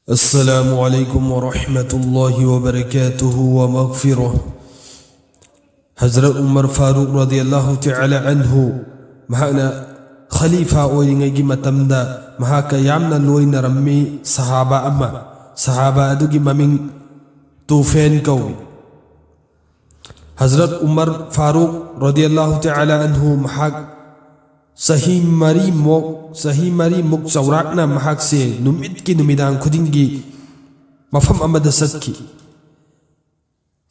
السلام عليكم ورحمة الله وبركاته ومغفرة. حضرت عمر فاروق رضي الله تعالى عنه مهانا خليفة أوينغي متمدا مهاكا يامنا لوين رمي صحابة أدوغي ممين توفين كوي. حضرت عمر فاروق رضي الله تعالى عنه مهاك सही मरी मुक चौराकना महाक से नुमित की नुमिदांग खुदिंगी मफम अमद सत्की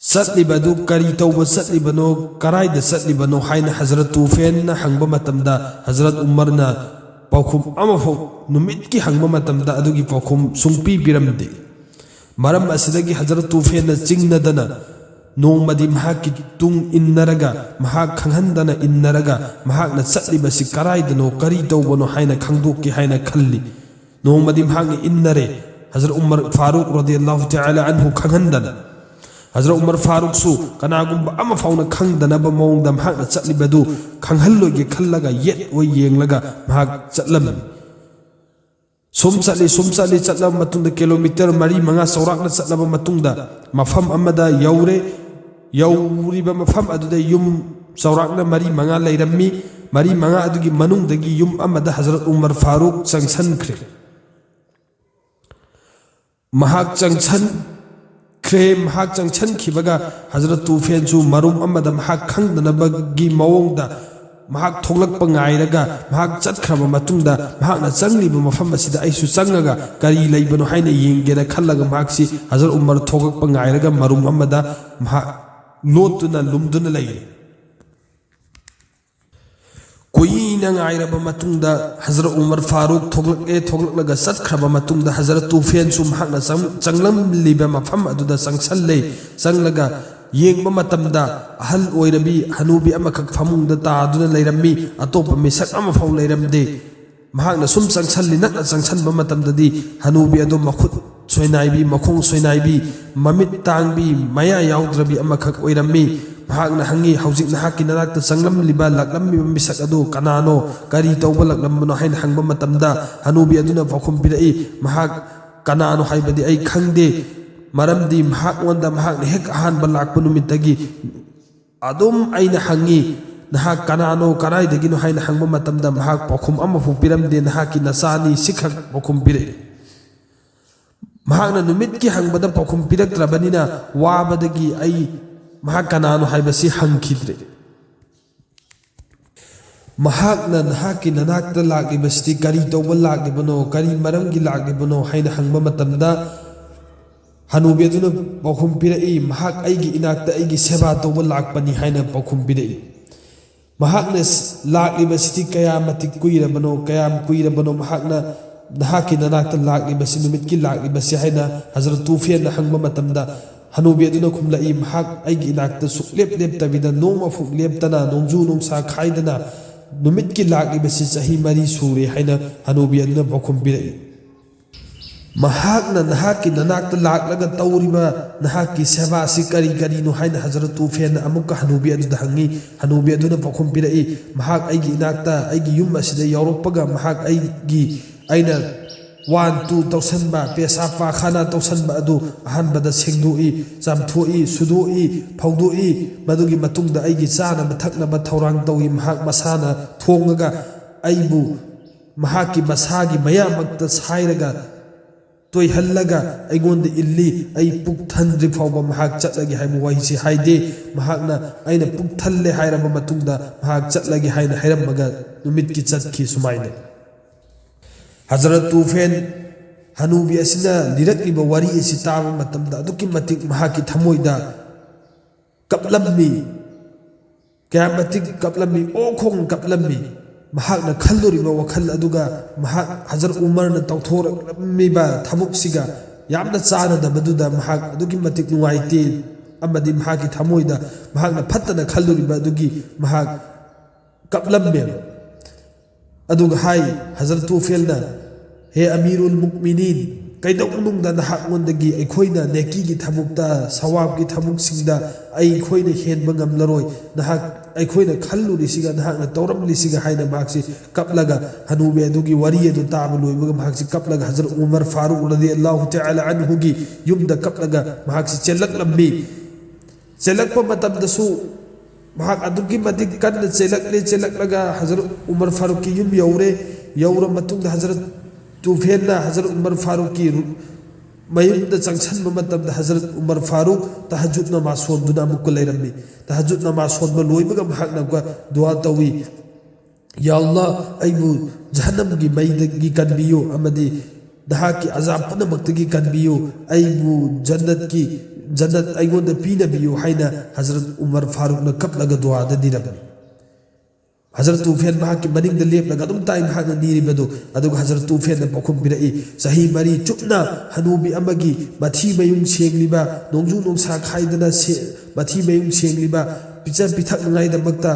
सत्लिबदु करी तौब सत्लिबनो कराइद सत्लिबनो हाइन हजरत तूफेन ना हंगब मतमदा हजरत उमर ना पौखुम अमफो नुमित की हंगब मतमदा अदुगी पौखुम सुंपी बिरमदे मरम असिदगी हजरत तूफेन ना चिंगनदना नोंमदी महाकी तुंग इन्नरगा महाक खंगहंदना इन्नरगा महाकना चटलिबसी कराइदनो करी तौबनो हाइना खंगदोक्की हाइना खल्ली नोंमदी महाकना इन्नरे हजरत उमर फारूक रदियल्लाहु तआला अन्हु खंगहंदना हजरत उमर फारूक सु कनागुंबा अमा फाउना खंगदनबा मौंगदा महाकना चटलिबदु खंगहल्लोगे खल्लगा येत ओय येंगलगा महाक चटलम सुम चटली चटलब मतुंगदा किलोमीटर मरी मंगा सौराकना चटलबा मतुंगदा मफम अमदा यौरे यौरिबा मफम अदुदा युम सौराकना मरी मंगा लैरम्मी मरी मंगा अदुगी मनुंगदगी युम अमदा हजरत उमर फारूक चंगसनख्रे महाक चंगसनखिबगा हजरत तूफेन सु मरुम अमदा महाक खंगदनबगी मवोंगदा महाक थोलकपा गायरगा महाक चटख्रबा मतुंगदा महाकना चंगलिबा मफम असिदा आइसु चंगगा करी लैबनो हाइना येंगेना खल्लगा महाकसी हजरत उमर थोगकपा गायरगा मरुम अमदा महाक लोटुना लुमदुना लैरे कुइना गायरबा मतुंगदा हजरत उमर फारूक थोगलक्लगा चटख्रबा मतुंगदा हजरत तूफेन सु महाकना चंगलमलिबा मफम अदुदा चंगसल्ले चंगलगा येंगबा मतमदा अहल ओइरबी हनुबी अमखक फमुंगदा तादुना लैरम्मी अतोपा मिसक अमा फाउ लैरमदे महाकना सुम चंगसल्ली नक्ना चंगसनबा मतमददी हनुबी अदो मखुत सोइनाइबी मखोंग सोइनाइबी ममित तांगबी मया याउद्रबी अमखक ओइरम्मी महाकना हंगी हौजिक नहाकी नराकता चंगलमलिबा लक्लम्मिबा मिसक अदो कनानो करी तौबा लक्लम्बनो हाइन हंगबा मतमदा हनुबी अदुना पाखुम पिरई महाक कनानो हाइबदी आई खंगदे मरमदी महाकवंदा महाकने हेक अहानबा लाकपा नुमित्तगी अदुम आइना हंगी नहाक कनानो कराइदगिनो हाइना हंगबा मतमदा महाक पाखुम अमफु पिरमदे नहाकी नसानी सिखक पाखुम पिरई महाकना नुमित्की हंगबदा पाखुम पिरक्त्रबनिना वाबदगी आई महाक कनानो हाइबसी हंगखिद्रे महाकना नहाकी ननाकता लागिबसति करी तौबा लागिबनो करी मरमगी लागिबनो हाइना हंगबा मतमदा हनुबी अदुना पाखुम पिरई महाक आइगी इनाकता आइगी सेवा तौबा लाकपनि हाइना पाखुम पिरई महाकना लागिबसति कयामति कुइरबनो महाकना नहाकी ननाकता लागिबसि नुमित्की लागिबसि हाइना हजरत तूफेन हंगबा मतमदा हनुबी अदुना खुमलाई महाक आइगी इनाकता सुलेप लेप्तबिदा नोंमा फुक लेप्तना नोंजू नोंसा खाइदना नुमित्की लागिबसि चही मरी सूरे हाइना हनुबी अदुना पाखुम पिरई महाकना नहाकी ननाकता लाकलगा तौरिबा नहाकी सेवा सि करी करीनो हाइना हजरत तूफेन अमुक्का हनुबी अदुदा हंगी हनुबी अदुना पाखुम पिरई महाक आइगी इनाकता आइगी युम असिदा यौरकपगा महाक आइगी आइना 1-2 तौसनबा पेशा पाखाना तौसनबा अदु अहानबदा सेंदोई चामथोई सुदोई फौदोई मदुगी मतुंगदा आइगी चानबा थकनबा थौरांग तौई महाक मसाना थोंगगा आइबु महाकी मसागी मयामक्ता साइरगा तोय हल्लगा अइगोंद इल्ली आई पुक थंद्रि फावबा महाक चटलगी हाइबु वाहिसि हाइदे महाकना आइना पुक थल्ले हाइरबा मतुंगदा महाक चटलगी हाइना हाइरमगा नुमित्की चटखी सुमाइने हजरत तूफेन हनुबी असिना लिरक्लिबा वारी असि ताबा मतमदा अदुकी मतिक महाकी थमोइदा कपलम्मी कयामतिक कपलम्मी ओखोंग कपलम्मी महाकना खल्लोरिबा वखल अदुगा महाक हजरत उमरना तौथोरक्लम्मीबा थमुकसिगा यामना चानदबदुदा महाक अदुकी मतिक नुवाइते अमदि महाकी थमोइदा महाकना फत्तना खल्लोरिबा अदुगी महाक कपलम्मे अदुगा हाई हजरत तूफेलना हे अमीरुल मुकमिनीन कैदौनुंगदा नहाकमोंदगी अखोइना नेकीगी थमुकता सवाबगी थमुकसिंगदा अखोइना हेनबा ngamlaroy नहाक ꯑꯩꯈꯣꯏꯅ ꯈꯜꯂꯨꯔꯤꯁꯤꯒ ꯅꯍꯥꯛꯅ ꯇꯧꯔꯝꯂꯤꯁꯤꯒ ꯍꯥꯏꯅ ꯃꯍꯥꯛꯁꯤ ꯀꯞꯂꯒ ꯍꯅꯨꯕꯤ ꯑꯗꯨꯒꯤ ꯋꯥꯔꯤ ꯑꯗꯨ ꯇꯥꯕ ꯂꯣꯏꯕꯒ ꯃꯍꯥꯛꯁꯤ ꯀꯞꯂꯒ ꯍꯖꯔꯠ ꯎꯃꯔ ꯐꯥꯔꯨꯛ ꯔꯗꯤꯌꯜꯂꯥꯍു ꯇꯑꯥꯂꯥ ꯑꯟꯍꯨꯒꯤ ꯌꯨꯝꯗ ꯀꯞꯂꯒ ꯃꯍꯥꯛꯁꯤ ꯆꯦꯜꯂꯛꯂꯝꯃꯤ ꯆꯦꯜꯂꯛꯄ ꯃꯇꯝꯗꯁꯨ ꯃꯍꯥꯛ ꯑꯗꯨꯛꯀꯤ ꯃꯇꯤꯛ ꯀꯟꯅ ꯆꯦꯜꯂꯛꯂꯒ ꯍꯖꯔꯠ ꯎꯃꯔ ꯐꯥꯔꯨꯛꯀꯤ ꯌꯨꯝ ꯌꯧꯔ ꯃꯇꯨꯡꯗ ꯍꯖꯔꯠ ꯇꯨꯐꯦꯟꯅ ꯍꯖꯔꯠ ꯎꯃꯔ ꯐꯥꯔꯨꯛꯀꯤ ꯃꯌꯨꯝꯗ ꯆꯪꯁꯟꯕ ꯃꯇꯝꯗ ꯍꯖꯔꯠ ꯎꯃꯔ ꯐꯥꯔꯨꯛ ꯇꯍꯖꯨꯗ ꯅꯃꯥꯖ ꯁꯣꯟꯗꯨꯅ ꯑꯃꯨꯛꯀ ꯂꯩꯔꯝꯃꯤ ꯇꯍꯖꯨꯗ ꯅꯃꯥꯖ ꯁꯣꯟꯕ ꯂꯣꯏꯕꯒ ꯃꯍꯥꯛꯅ ꯗꯨઆ ꯇꯧꯏ ꯌꯥ ꯑꯜꯂꯥꯍ ꯑꯩꯕꯨ ꯖꯍꯟꯅꯝꯒꯤ ꯃꯩꯗꯒꯤ ꯀꯟꯕꯤꯌꯨ ꯑꯃꯗꯤ ꯅꯍꯥꯛꯀꯤ ꯑꯖꯥꯕ ꯄꯨꯝꯅꯃꯛꯇꯒꯤ ꯀꯟꯕꯤꯌꯨ ꯑꯩꯕꯨ ꯖन्नत ꯑꯩꯉꯣꯟꯗ ꯄꯤꯅꯕꯤꯌꯨ ꯍꯥꯏꯅ ꯍꯖꯔꯠ ꯎꯃꯔ ꯐꯥꯔꯨꯛꯅ ꯀꯞꯂꯒ ꯗꯨआꯗ ꯅꯤꯔꯝꯃꯤ हजरत तूफेन की मनिंग लेपलगा अदुम ताई महाकना नीरिबदु अदुगा हजरत तूफेन पखुम पिरई सही मरी चुपना हनूबी अमगी मथी मयुम सेंगलिबा नोंजू नोंसा खाइदना मथी मयुम सेंगलिबा पिचा पिथक नगाइदमक्ता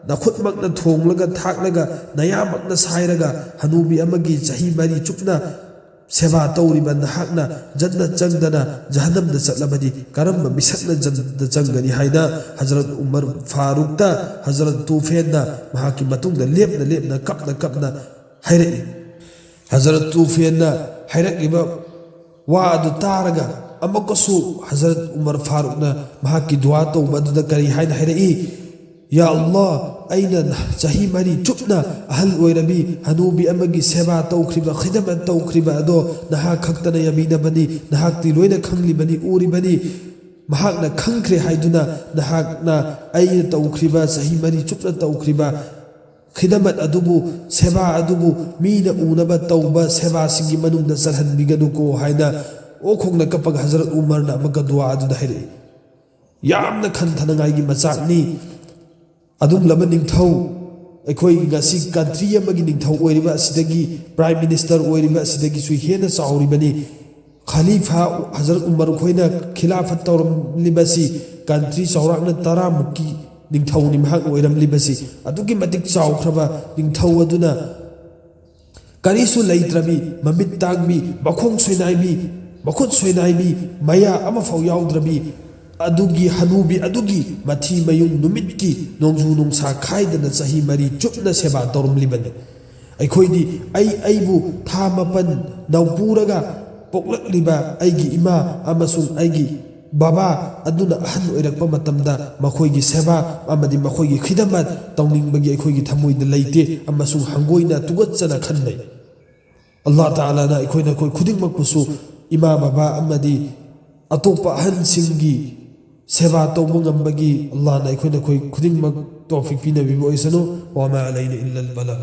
नखुतमक्ना थोंगलगा थाकलगा नयामक्ना साइरगा हनूबी अमगी सही मरी चुपना सेवा तौरिबा नहाकना जन्नत चंगदना जहन्नमदा चटलबदी करम मिसकना जन्नत चंगनी हाइना हजरत उमर फारूकता हजरत तूफेनना महाकी मतुंगदा लेपना कपना हाइरई हजरत तूफेनना हाइरकिबा वादु तारगा अमकसु हजरत उमर फारूकना महाकी दुआ तौबदुदा करी हाइना हाइरई या अल्लाह अइना चाही मरी चुपना अहल ओइरबी हनूबी अमगी सेवा तौखरिबा खिदमत तौखरिबा अदो नहा खक्तना यमीनबनी नहाक्ति लोइना खंगलिबनी उरिबनी महाकना खंखरे हाइदुना नहाकना अइना तौखरिबा चाही मरी चुपना तौखरिबा खिदमत अदुबु सेवा अदुबु मीना उनबा तौबा सेवा सिंगी मनुंगदा चलहनबिगनुको हाइना ओखोंगना कपगा हजरत उमरना अमगा दुआ अदुदा हाइरे यामना खंथनगाइगी मचाकनी अदुम लबा निंगथौ अखोई गसी कंट्री अमगी निंगथौ ओइरिबा असिदगी प्राइम मिनिस्टर ओइरिबा असिदगी सु हेना चाउरिबनी खलीफा हजरत उमर खोइना खिलाफत तौरमलिबसी कंट्री चाउराकना 10 मुक्की निंगथौ नि महाक ओइरमलिबसी अदुगी मतिक चाउख्रबा निंगथौ अदुना करिसु लैत्रबी ममित तांगबी मखोंग सोइनाइबी मखुत सोइनाइबी मया अमफौ याउद्रबी अदुगी हनूबी अदुगी मथी मयुम नुमित की नोंजू नोंसा खाइदना चाही मरी चुपना सेवा तौरमलिबने अखोइदी अइबु था मपन नौपुरगा पोक्लक्लिबा अइगी इमा अमसुंग अइगी बाबा अदुना अहन ओइरक्पा मतमदा मखोइगी सेवा अमदि मखोइगी खिदमत तौनिंगबगी अखोइगी थमोइदा लैते अमसुंग हंगोइना तुगतचना खन्नै अल्लाह ताला ना अखोइना कोइ खुदिंगमकपुसु इमा बाबा अमदि अतोपा अहन सिंगी सेवा तौबा ngambagi Allah na akhoi na khoi khuding mak tawfiq pinabibo isano wa ma alayna illa al bala